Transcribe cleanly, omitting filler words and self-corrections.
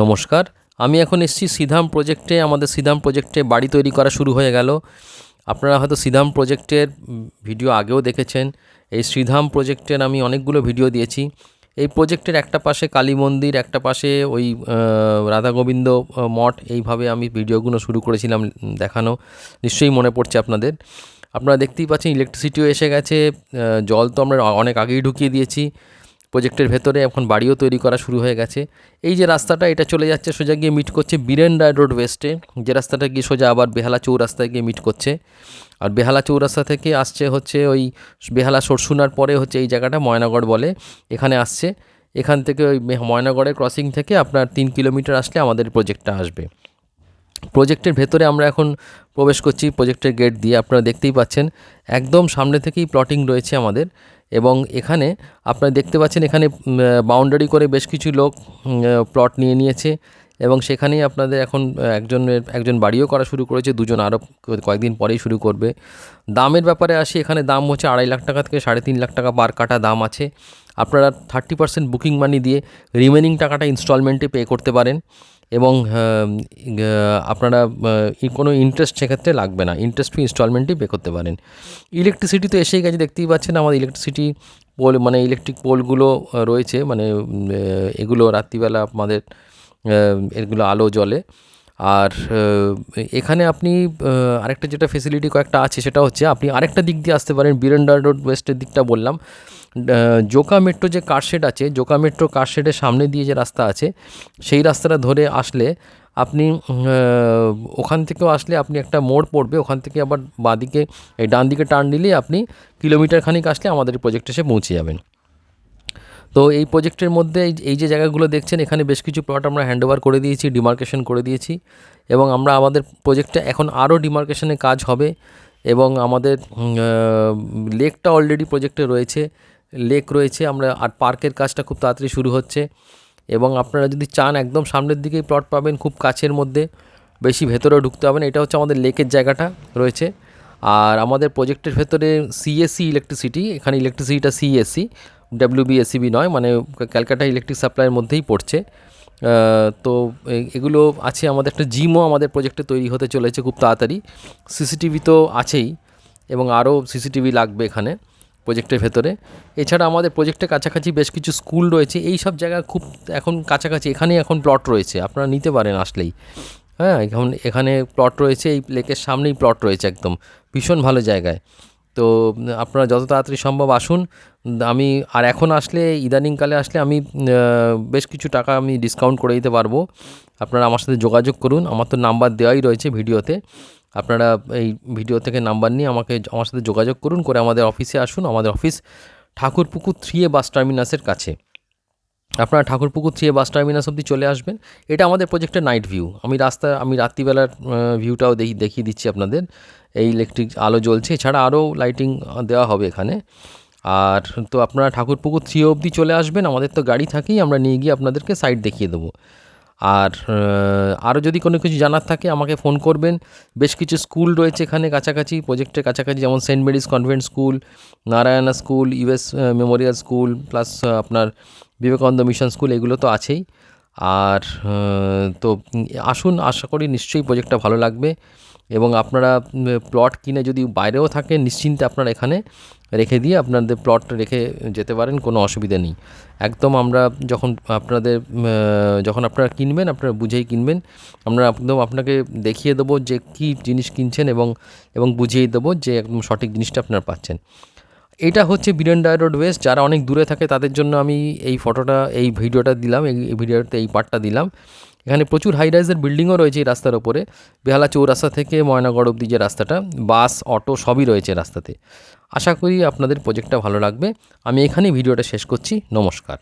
নমস্কার, আমি এখন এসেছি সিধাম প্রজেক্টে। আমাদের সিধাম প্রজেক্টে বাড়ি তৈরি করা শুরু হয়ে গেল। আপনারা হয়তো সিধাম প্রজেক্টের ভিডিও আগেও দেখেছেন। এই শ্রীধাম প্রজেক্টের আমি অনেকগুলো ভিডিও দিয়েছি। এই প্রজেক্টের একটা পাশে কালী মন্দির, একটা পাশে ওই রাধা গোবিন্দ মঠ, এইভাবে আমি ভিডিওগুলো শুরু করেছিলাম দেখানো। নিশ্চয়ই মনে পড়ছে আপনাদের। আপনারা দেখতেই পাচ্ছেন ইলেকট্রিসিটিও এসে গেছে। জল তো আমরা অনেক আগেই ঢুকিয়ে দিয়েছি প্রজেক্টের ভেতরে। এখন বাড়িও তৈরি করা শুরু হয়ে গেছে। এই যে রাস্তাটা, এটা চলে যাচ্ছে সোজা গিয়ে মিট করছে বীরেন রায় রোড ওয়েস্টে, যে রাস্তাটা গিয়ে সোজা আবার বেহালা চৌরাস্তায় গিয়ে মিট করছে। আর বেহালা চৌরাস্তা থেকে আসছে হচ্ছে ওই বেহালা সরসুনার পরে হচ্ছে এই জায়গাটা ময়নাগড় বলে, এখানে আসছে। এখান থেকে ওই ময়নাগড়ের ক্রসিং থেকে আপনার 3 কিলোমিটার আসলে আমাদের প্রজেক্টটা আসবে। প্রজেক্টের ভেতরে আমরা এখন প্রবেশ করছি প্রজেক্টের গেট দিয়ে। আপনারা দেখতেই পাচ্ছেন একদম সামনে থেকেই প্লটিং রয়েছে আমাদের। এবং এখানে আপনারা দেখতে পাচ্ছেন এখানে বাউন্ডারি করে বেশ কিছু লোক প্লট নিয়ে নিয়েছে এবং সেখানেই আপনাদের এখন একজন বাড়িও করা শুরু করেছে, দুজন আরও কয়েকদিন পরেই শুরু করবে। দামের ব্যাপারে আসি, এখানে দাম হচ্ছে 2.5 লাখ টাকা থেকে 3.5 লাখ টাকা পার কাঠা দাম আছে। আপনারা 30% বুকিং মানি দিয়ে রিমেনিং টাকাটা ইনস্টলমেন্টে পে করতে পারেন এবং আপনারা কোনো ইন্টারেস্ট সেক্ষেত্রে লাগবে না, ইন্টারেস্ট ফ্রি ইনস্টলমেন্টেই পে করতে পারেন। ইলেকট্রিসিটি তো এসেই গেছে, দেখতেই পাচ্ছেন আমাদের ইলেকট্রিসিটি পোল, মানে ইলেকট্রিক পোলগুলো রয়েছে, মানে এগুলো রাত্রিবেলা আমাদের এগুলো আলো জ্বলে। আর এখানে আপনি আরেকটা যেটা ফেসিলিটি কয়েকটা আছে, সেটা হচ্ছে আপনি আরেকটা দিক দিয়ে আসতে পারেন। বীরেন্দ্র রোড ওয়েস্টের দিকটা বললাম, জোকা মেট্রো যে কারশেড আছে, জোকা মেট্রো কারশেডের সামনে দিয়ে যে রাস্তা আছে, সেই রাস্তাটা ধরে আসলে আপনি ওখান থেকেও আসলে আপনি একটা মোড় পড়বে, ওখান থেকে আবার বাঁদিকে এই ডান দিকে টার্ন নিলেই আপনি কিলোমিটার খানিক আসলে আমাদের প্রজেক্টে এসে পৌঁছে যাবেন। তো এই প্রজেক্টের মধ্যে এই যে জায়গাগুলো দেখছেন, এখানে বেশ কিছু প্লট আমরা হ্যান্ডওভার করে দিয়েছি, ডিমার্কেশন করে দিয়েছি এবং আমরা আমাদের প্রজেক্টে এখন আরও ডিমার্কেশনের কাজ হবে। এবং আমাদের লেকটা অলরেডি প্রজেক্টে রয়েছে, লেক রয়েছে আমরা, আর পার্কের কাজটা খুব তাড়াতাড়ি শুরু হচ্ছে। এবং আপনারা যদি চান একদম সামনের দিকেই প্লট পাবেন, খুব কাছের মধ্যে, বেশি ভেতরেও ঢুকতে হবে না। এটা হচ্ছে আমাদের লেকের জায়গাটা রয়েছে। আর আমাদের প্রজেক্টের ভেতরে সিএসসি ইলেকট্রিসিটি, এখানে ইলেকট্রিসিটিটা সিএসসি, WBSEB নয়, মানে ক্যালকাটা ইলেকট্রিক সাপ্লাইয়ের মধ্যেই পড়ছে। তো এগুলো আছে। আমাদের একটা জিমও আমাদের প্রজেক্টে তৈরি হতে চলেছে খুব তাড়াতাড়ি। সিসিটিভি তো আছেই এবং আরও সিসিটিভি লাগবে এখানে প্রজেক্টের ভেতরে। এছাড়া আমাদের প্রজেক্টের কাছাকাছি বেশ কিছু স্কুল রয়েছে। এই সব জায়গা খুব এখন কাছাকাছি, এখানেই এখন প্লট রয়েছে, আপনারা নিতে পারেন আসলেই। হ্যাঁ, এখানে প্লট রয়েছে, এই লেকের সামনেই প্লট রয়েছে, একদম ভীষণ ভালো জায়গায়। তো আপনারা যত তাড়াতাড়ি সম্ভব আসুন। আমি আর এখন আসলে, ইদানিংকালে আসলে আমি বেশ কিছু টাকা আমি ডিসকাউন্ট করে দিতে পারবো। আপনারা আমার সাথে যোগাযোগ করুন, আমার তো নাম্বার দেওয়াই রয়েছে ভিডিওতে। আপনারা এই ভিডিও থেকে নাম্বার নিয়ে আমার সাথে যোগাযোগ করুন, করে আমাদের অফিসে আসুন। আমাদের অফিস ঠাকুরপুকুর 3A বাস টার্মিনাসের কাছে। আপনারা ঠাকুরপুকুর 3A বাস টার্মিনাস অবধি চলে আসবেন। এটা আমাদের প্রজেক্টের নাইট ভিউ। আমি রাত্রিবেলার ভিউটাও দেখিয়ে দিচ্ছি আপনাদের। এই ইলেকট্রিক আলো জ্বলছে, এছাড়া আরও লাইটিং দেওয়া হবে এখানে। আর তো আপনারা ঠাকুরপুকুর 3A অবধি চলে আসবেন, আমাদের তো গাড়ি থাকেই, আমরা নিয়ে গিয়ে আপনাদেরকে সাইট দেখিয়ে দেবো। আর আরও যদি কোনো কিছু জানার থাকে আমাকে ফোন করবেন। বেশ কিছু স্কুল রয়েছে এখানে কাছাকাছি, প্রজেক্টের কাছাকাছি, যেমন Saint Mary's Convent School, Narayana School, US Memorial School, plus আপনার বিবেকানন্দ মিশন স্কুল, এগুলো তো আছেই। আর তো আসুন, আশা করি নিশ্চয়ই প্রজেক্টটা ভালো লাগবে। এবং আপনারা প্লট কিনে যদি বাইরেও থাকেন, নিশ্চিন্তে আপনারা এখানে রেখে দিয়ে আপনাদের প্লট রেখে যেতে পারেন, কোনো অসুবিধা নেই। একদম আমরা যখন আপনারা কিনবেন, আপনারা বুঝেই কিনবেন। আমরা একদম আপনাকে দেখিয়ে দেবো যে কী জিনিস কিনছেন এবং বুঝিয়ে দেবো যে একদম সঠিক জিনিসটা আপনারা পাচ্ছেন। এটা হচ্ছে বীরেন রায় রোড ওয়েস্ট। যারা অনেক দূরে থাকে তাদের জন্য আমি এই ভিডিওটা দিলাম, এই ভিডিওতে এই পার্টটা দিলাম। এখানে প্রচুর হাই রাইজের বিল্ডিংও রয়েছে এই রাস্তার ওপরে। বেহালা চৌরাস্তা থেকে ময়নাগড় অবধি যে রাস্তাটা, বাস, অটো সবই রয়েছে রাস্তাতে। আশা করি আপনাদের প্রজেক্টটা ভালো লাগবে। আমি এখানেই ভিডিওটা শেষ করছি। নমস্কার।